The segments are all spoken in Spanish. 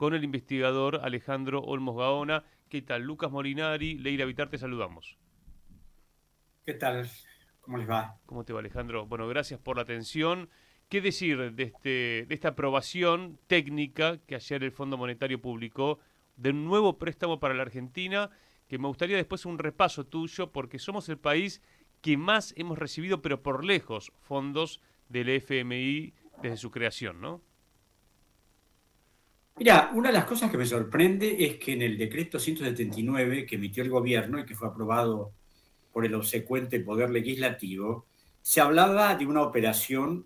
con el investigador Alejandro Olmos Gaona. ¿Qué tal? Lucas Molinari, Leira Vitar, te saludamos. ¿Qué tal? ¿Cómo les va? ¿Cómo te va, Alejandro? Bueno, gracias por la atención. ¿Qué decir de esta aprobación técnica que ayer el Fondo Monetario publicó de un nuevo préstamo para la Argentina? Que me gustaría después un repaso tuyo, porque somos el país que más hemos recibido, pero por lejos, fondos del FMI desde su creación, ¿no? Mira, una de las cosas que me sorprende es que en el decreto 179 que emitió el gobierno y que fue aprobado por el obsecuente Poder Legislativo, se hablaba de una operación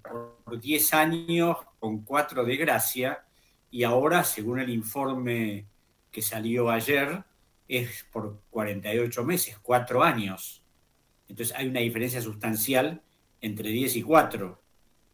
por 10 años con 4 de gracia y ahora, según el informe que salió ayer, es por 48 meses, 4 años. Entonces hay una diferencia sustancial entre 10 y 4.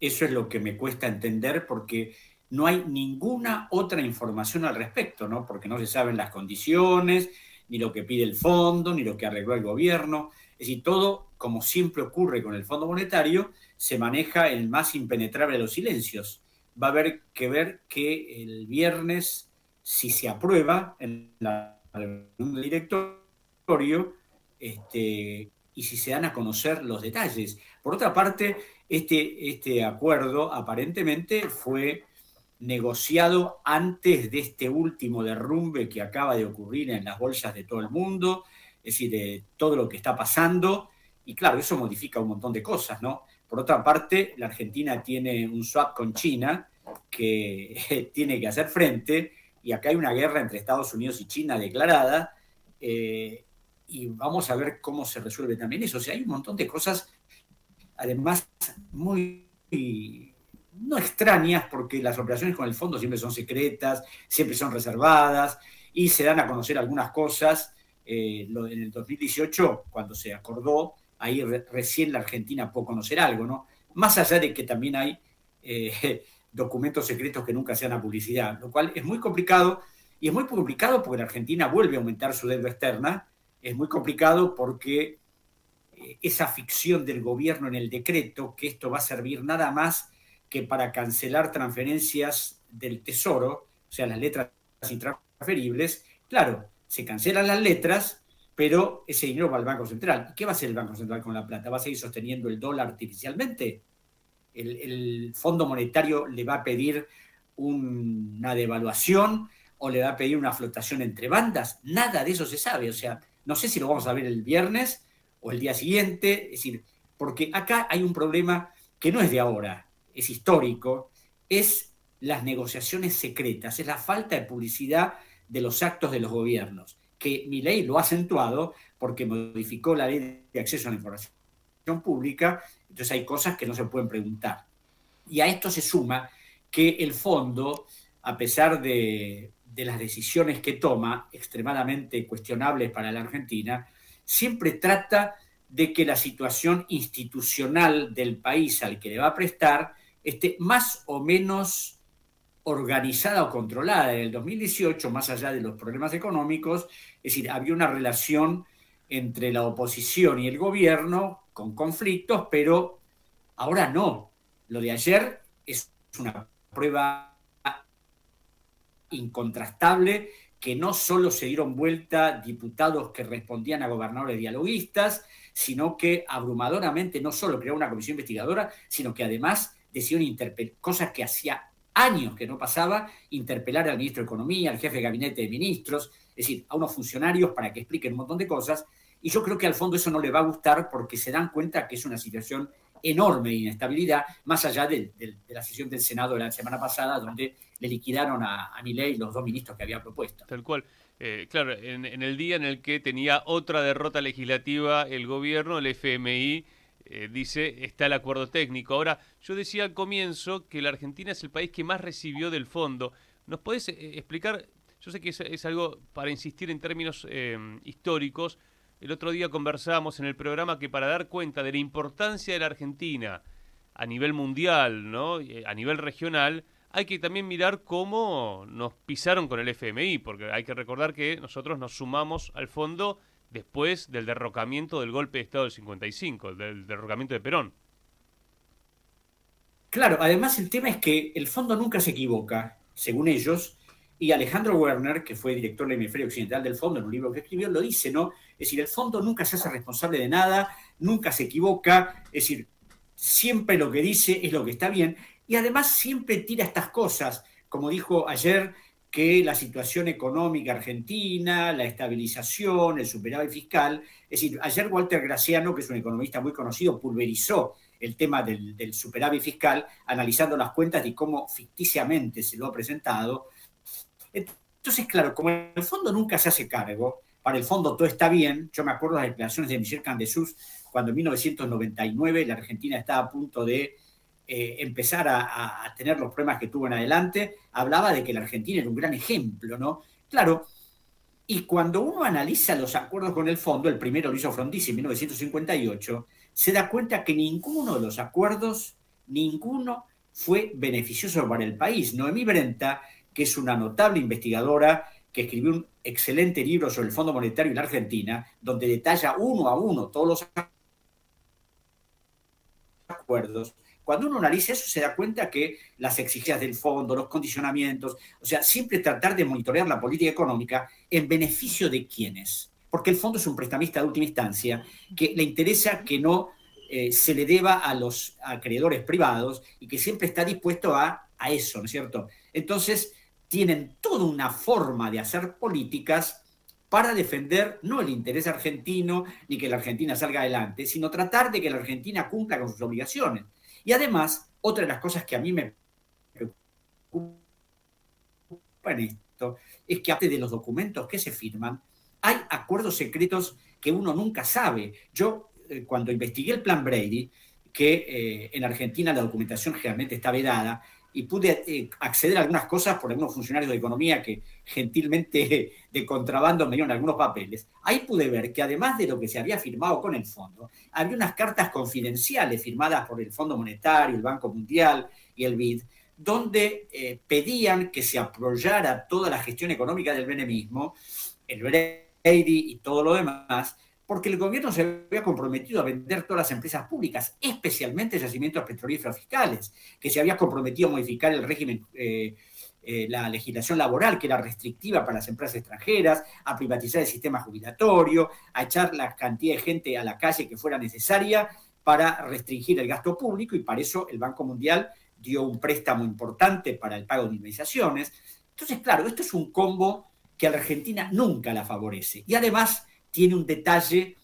Eso es lo que me cuesta entender porque no hay ninguna otra información al respecto, ¿no? Porque no se saben las condiciones, ni lo que pide el fondo, ni lo que arregló el gobierno. Es decir, todo, como siempre ocurre con el Fondo Monetario, se maneja en el más impenetrable de los silencios. Va a haber que ver que el viernes, si se aprueba en la reunión del directorio, y si se dan a conocer los detalles. Por otra parte, este acuerdo aparentemente fue negociado antes de este último derrumbe que acaba de ocurrir en las bolsas de todo el mundo, es decir, de todo lo que está pasando, y claro, eso modifica un montón de cosas, ¿no? Por otra parte, la Argentina tiene un swap con China que tiene que hacer frente, y acá hay una guerra entre Estados Unidos y China declarada, y vamos a ver cómo se resuelve también eso. O sea, hay un montón de cosas, además, muy no extrañas, porque las operaciones con el fondo siempre son secretas, siempre son reservadas, y se dan a conocer algunas cosas. En el 2018, cuando se acordó, ahí recién la Argentina pudo conocer algo, ¿no? Más allá de que también hay documentos secretos que nunca se dan a publicidad, lo cual es muy complicado, y es muy complicado porque la Argentina vuelve a aumentar su deuda externa, es muy complicado porque esa ficción del gobierno en el decreto, que esto va a servir nada más que para cancelar transferencias del Tesoro, o sea, las letras intransferibles, claro, se cancelan las letras, pero ese dinero va al Banco Central. ¿Y qué va a hacer el Banco Central con la plata? ¿Va a seguir sosteniendo el dólar artificialmente? ¿El Fondo Monetario le va a pedir una devaluación o le va a pedir una flotación entre bandas? Nada de eso se sabe. O sea, no sé si lo vamos a ver el viernes o el día siguiente. Es decir, porque acá hay un problema que no es de ahora, es histórico, es las negociaciones secretas, es la falta de publicidad de los actos de los gobiernos, que Milei lo ha acentuado porque modificó la ley de acceso a la información pública, entonces hay cosas que no se pueden preguntar. Y a esto se suma que el fondo, a pesar de las decisiones que toma, extremadamente cuestionables para la Argentina, siempre trata de que la situación institucional del país al que le va a prestar esté más o menos organizada o controlada. En el 2018, más allá de los problemas económicos, es decir, había una relación entre la oposición y el gobierno con conflictos, pero ahora no. Lo de ayer es una prueba incontrastable que no solo se dieron vuelta diputados que respondían a gobernadores dialoguistas, sino que abrumadoramente no solo crearon una comisión investigadora, sino que además decidieron cosas que hacía años que no pasaba, interpelar al ministro de Economía, al jefe de gabinete de ministros, es decir, a unos funcionarios para que expliquen un montón de cosas, y yo creo que al fondo eso no le va a gustar porque se dan cuenta que es una situación enorme de inestabilidad, más allá de la sesión del Senado de la semana pasada, donde le liquidaron a Milei los dos ministros que había propuesto. Tal cual. Claro, en el día en el que tenía otra derrota legislativa el gobierno, el FMI dice está el acuerdo técnico. Ahora, yo decía al comienzo que la Argentina es el país que más recibió del fondo. ¿Nos podés explicar? Yo sé que es algo para insistir en términos históricos. El otro día conversábamos en el programa que para dar cuenta de la importancia de la Argentina a nivel mundial, ¿no? A nivel regional, hay que también mirar cómo nos pisaron con el FMI, porque hay que recordar que nosotros nos sumamos al fondo después del derrocamiento del golpe de Estado del 55, del derrocamiento de Perón. Claro, además el tema es que el fondo nunca se equivoca. según ellos, y Alejandro Werner, que fue director del hemisferio occidental del fondo, en un libro que escribió, lo dice, ¿no? Es decir, el fondo nunca se hace responsable de nada, nunca se equivoca, es decir, siempre lo que dice es lo que está bien, y además siempre tira estas cosas, como dijo ayer, que la situación económica argentina, la estabilización, el superávit fiscal, es decir, ayer Walter Graciano, que es un economista muy conocido, pulverizó el tema del superávit fiscal, analizando las cuentas y cómo ficticiamente se lo ha presentado. Entonces, claro, como el fondo nunca se hace cargo, para el fondo todo está bien. Yo me acuerdo de las declaraciones de Michel Candesus cuando en 1999 la Argentina estaba a punto de empezar a tener los problemas que tuvo en adelante, hablaba de que la Argentina era un gran ejemplo, ¿no? Claro, y cuando uno analiza los acuerdos con el fondo, el primero lo hizo Frondizi en 1958, se da cuenta que ninguno de los acuerdos, ninguno fue beneficioso para el país. Noemí Brenta, que es una notable investigadora que escribió un excelente libro sobre el Fondo Monetario y la Argentina, donde detalla uno a uno todos los acuerdos. Cuando uno analiza eso se da cuenta que las exigencias del fondo, los condicionamientos, o sea, siempre tratar de monitorear la política económica en beneficio de quiénes. Porque el fondo es un prestamista de última instancia que le interesa que no se le deba a los acreedores privados y que siempre está dispuesto a eso, ¿no es cierto? Entonces, tienen toda una forma de hacer políticas para defender no el interés argentino ni que la Argentina salga adelante, sino tratar de que la Argentina cumpla con sus obligaciones. Y además, otra de las cosas que a mí me preocupa en esto es que aparte de los documentos que se firman, hay acuerdos secretos que uno nunca sabe. Yo, cuando investigué el plan Brady, que en Argentina la documentación generalmente está vedada, y pude acceder a algunas cosas por algunos funcionarios de economía que gentilmente de contrabando me dieron algunos papeles. Ahí pude ver que además de lo que se había firmado con el fondo, había unas cartas confidenciales firmadas por el Fondo Monetario, el Banco Mundial y el BID, donde pedían que se apoyara toda la gestión económica del menemismo, el Brady y todo lo demás, porque el gobierno se había comprometido a vender todas las empresas públicas, especialmente yacimientos petrolíferos fiscales, que se había comprometido a modificar el régimen, la legislación laboral, que era restrictiva para las empresas extranjeras, a privatizar el sistema jubilatorio, a echar la cantidad de gente a la calle que fuera necesaria para restringir el gasto público, y para eso el Banco Mundial dio un préstamo importante para el pago de indemnizaciones. Entonces, claro, esto es un combo que a la Argentina nunca la favorece. Y además tiene un detalle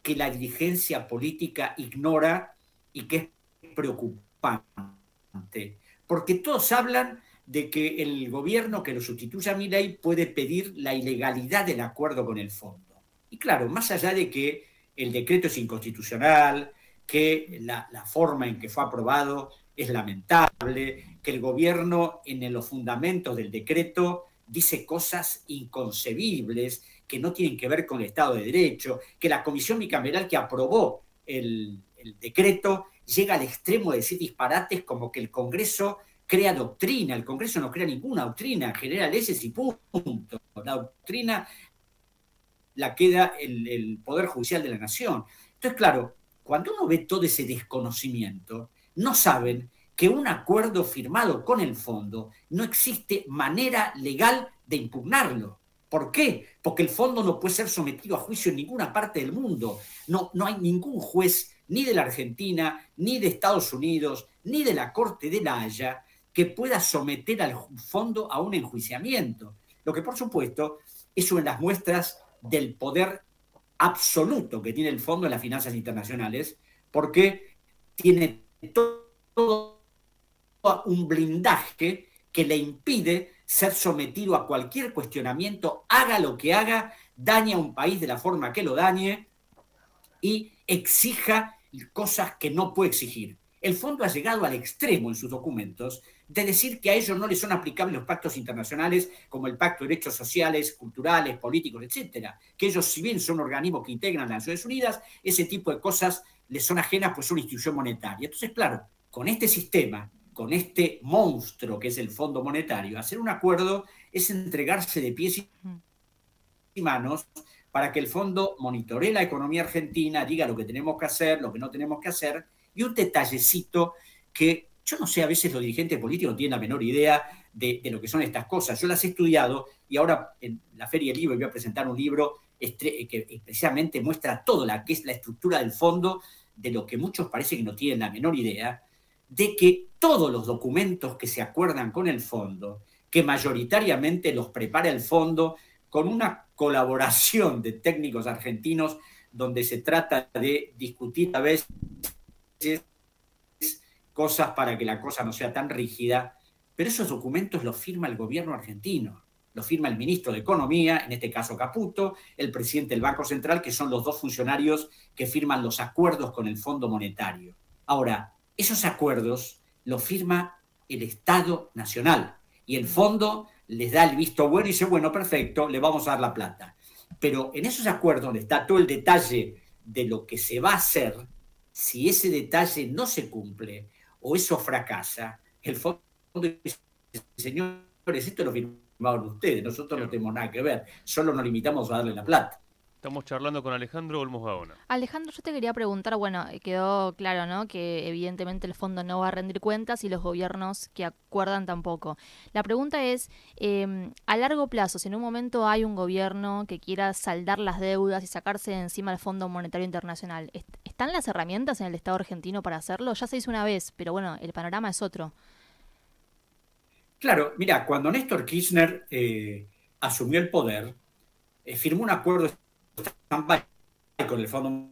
que la dirigencia política ignora y que es preocupante, porque todos hablan de que el gobierno que lo sustituya a Milei puede pedir la ilegalidad del acuerdo con el fondo. Y claro, más allá de que el decreto es inconstitucional, que la forma en que fue aprobado es lamentable, que el gobierno en los fundamentos del decreto dice cosas inconcebibles que no tienen que ver con el Estado de Derecho, que la comisión bicameral que aprobó el decreto llega al extremo de decir disparates como que el Congreso crea doctrina. El Congreso no crea ninguna doctrina, genera leyes y punto. La doctrina la queda el Poder Judicial de la Nación. Entonces, claro, cuando uno ve todo ese desconocimiento, no saben que un acuerdo firmado con el fondo no existe manera legal de impugnarlo. ¿Por qué? Porque el fondo no puede ser sometido a juicio en ninguna parte del mundo. No hay ningún juez, ni de la Argentina, ni de Estados Unidos, ni de la Corte de la Haya, que pueda someter al fondo a un enjuiciamiento. Lo que, por supuesto, es una de las muestras del poder absoluto que tiene el fondo en las finanzas internacionales, porque tiene todo un blindaje que le impide ser sometido a cualquier cuestionamiento, haga lo que haga, dañe a un país de la forma que lo dañe y exija cosas que no puede exigir. El fondo ha llegado al extremo en sus documentos de decir que a ellos no les son aplicables los pactos internacionales como el Pacto de Derechos Sociales, Culturales, Políticos, etcétera. Que ellos, si bien son organismos que integran las Naciones Unidas, ese tipo de cosas les son ajenas, pues son institución monetaria. Entonces, claro, con este sistema, con este monstruo que es el Fondo Monetario, hacer un acuerdo es entregarse de pies y manos para que el fondo monitoree la economía argentina, diga lo que tenemos que hacer, lo que no tenemos que hacer, y un detallecito que Yo no sé, a veces los dirigentes políticos no tienen la menor idea de lo que son estas cosas. Yo las he estudiado y ahora en la Feria del Libro voy a presentar un libro que precisamente muestra todo lo que es la estructura del fondo, de lo que muchos parece que no tienen la menor idea, de que todos los documentos que se acuerdan con el fondo, que mayoritariamente los prepara el fondo con una colaboración de técnicos argentinos donde se trata de discutir a veces cosas para que la cosa no sea tan rígida, pero esos documentos los firma el gobierno argentino, los firma el ministro de Economía, en este caso Caputo, el presidente del Banco Central, que son los dos funcionarios que firman los acuerdos con el Fondo Monetario. Ahora, esos acuerdos los firma el Estado Nacional y el fondo les da el visto bueno y dice, bueno, perfecto, le vamos a dar la plata. Pero en esos acuerdos donde está todo el detalle de lo que se va a hacer, si ese detalle no se cumple o eso fracasa, el fondo dice, señores, esto lo firmaron ustedes, nosotros no tenemos nada que ver, solo nos limitamos a darle la plata. Estamos charlando con Alejandro Olmos Gaona. Alejandro, yo te quería preguntar, bueno, quedó claro, ¿no?, que evidentemente el fondo no va a rendir cuentas y los gobiernos que acuerdan tampoco. La pregunta es, a largo plazo, si en un momento hay un gobierno que quiera saldar las deudas y sacarse de encima el Fondo Monetario Internacional, ¿están las herramientas en el Estado argentino para hacerlo? Ya se hizo una vez, pero bueno, el panorama es otro. Claro, mira, cuando Néstor Kirchner asumió el poder, firmó un acuerdo con el Fondo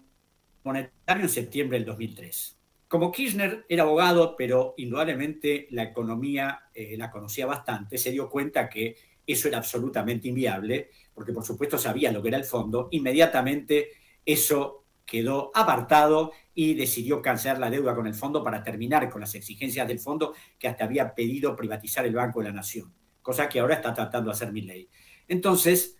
Monetario en septiembre del 2003. Como Kirchner era abogado, pero indudablemente la economía la conocía bastante, se dio cuenta que eso era absolutamente inviable, porque por supuesto sabía lo que era el fondo, inmediatamente eso quedó apartado y decidió cancelar la deuda con el fondo para terminar con las exigencias del fondo, que hasta había pedido privatizar el Banco de la Nación, cosa que ahora está tratando de hacer Milei. Entonces,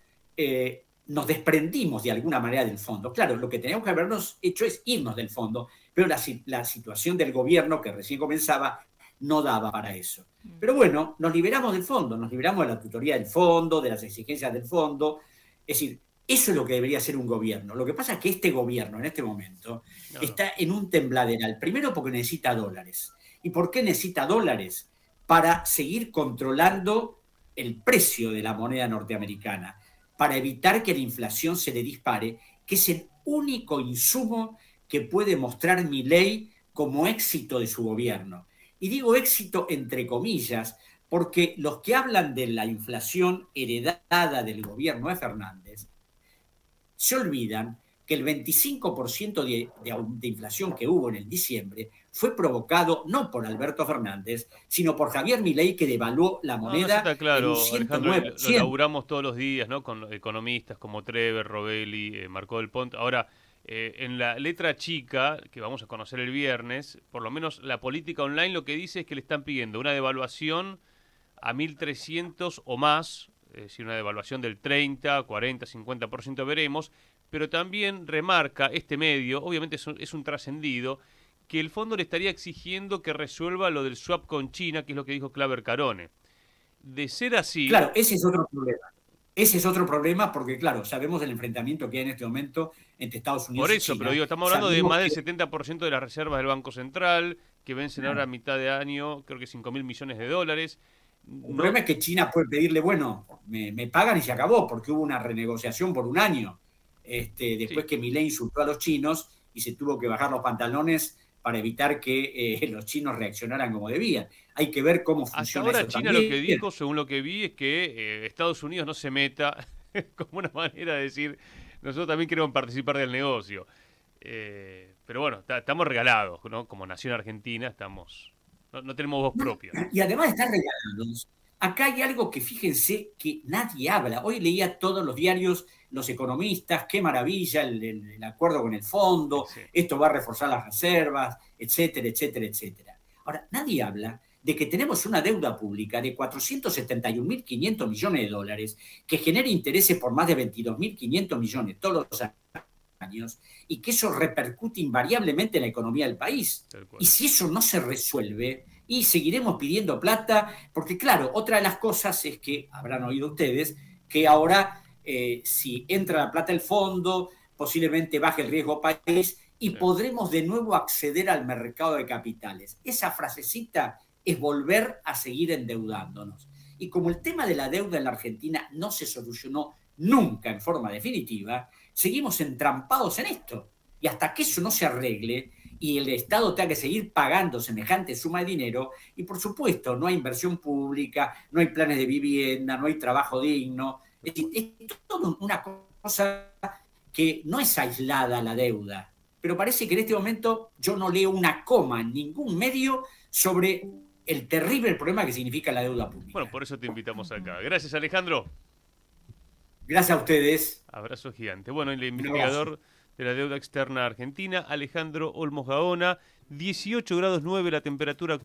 nos desprendimos de alguna manera del fondo. Claro, lo que teníamos que habernos hecho es irnos del fondo, pero la situación del gobierno que recién comenzaba no daba para eso. Pero bueno, nos liberamos del fondo, nos liberamos de la tutoría del fondo, de las exigencias del fondo. Es decir, eso es lo que debería hacer un gobierno. Lo que pasa es que este gobierno, en este momento, está en un tembladeral. Primero porque necesita dólares. ¿Y por qué necesita dólares? Para seguir controlando el precio de la moneda norteamericana, para evitar que la inflación se le dispare, que es el único insumo que puede mostrar Milei como éxito de su gobierno. Y digo éxito entre comillas, porque los que hablan de la inflación heredada del gobierno de Fernández se olvidan que el 25% de inflación que hubo en el diciembre fue provocado no por Alberto Fernández, sino por Javier Milei, que devaluó la moneda está claro, en un 109%. Alejandro, lo laburamos todos los días, ¿no?, con economistas como Trever, Robelli, Marcó del Pont. Ahora, en la letra chica, que vamos a conocer el viernes, por lo menos la política online lo que dice es que le están pidiendo una devaluación a 1.300 o más, es decir, una devaluación del 30, 40, 50%, veremos, pero también remarca este medio, obviamente es un trascendido, que el fondo le estaría exigiendo que resuelva lo del swap con China, que es lo que dijo Claver Carone. De ser así... Claro, ese es otro problema. Ese es otro problema porque, claro, sabemos el enfrentamiento que hay en este momento entre Estados Unidos y China. Por eso, pero digo, estamos hablando de más del 70% de las reservas del Banco Central, que vencen ahora a mitad de año, creo que 5.000 millones de dólares. El problema es que China puede pedirle, bueno, me pagan y se acabó, porque hubo una renegociación por un año. Después que Milei insultó a los chinos y se tuvo que bajar los pantalones para evitar que los chinos reaccionaran como debían. Hay que ver cómo funciona hasta ahora eso China también. Lo que dijo, según lo que vi, es que Estados Unidos no se meta, como una manera de decir, nosotros también queremos participar del negocio. Pero bueno, estamos regalados, ¿no? Como nación argentina estamos... No tenemos voz propia. Y además de estar regalados, acá hay algo que fíjense que nadie habla. Hoy leía todos los diarios, los economistas, qué maravilla el acuerdo con el fondo, sí. Esto va a reforzar las reservas, etcétera, etcétera, etcétera. Ahora, nadie habla de que tenemos una deuda pública de 471.500 millones de dólares que genera intereses por más de 22.500 millones todos los años y que eso repercute invariablemente en la economía del país. Y si eso no se resuelve, y seguiremos pidiendo plata, porque claro, otra de las cosas es que, habrán oído ustedes, que ahora si entra la plata del fondo, posiblemente baje el riesgo país y Sí. podremos de nuevo acceder al mercado de capitales. Esa frasecita es volver a seguir endeudándonos. Y como el tema de la deuda en la Argentina no se solucionó nunca en forma definitiva, seguimos entrampados en esto. Y hasta que eso no se arregle y el Estado tenga que seguir pagando semejante suma de dinero, y por supuesto no hay inversión pública, no hay planes de vivienda, no hay trabajo digno, es decir, es toda una cosa que no es aislada la deuda, pero parece que en este momento yo no leo una coma en ningún medio sobre el terrible problema que significa la deuda pública. Bueno, por eso te invitamos acá. Gracias, Alejandro. Gracias a ustedes. Abrazo gigante. Bueno, el Un abrazo. investigador de la deuda externa argentina, Alejandro Olmos Gaona, 18 grados 9 la temperatura.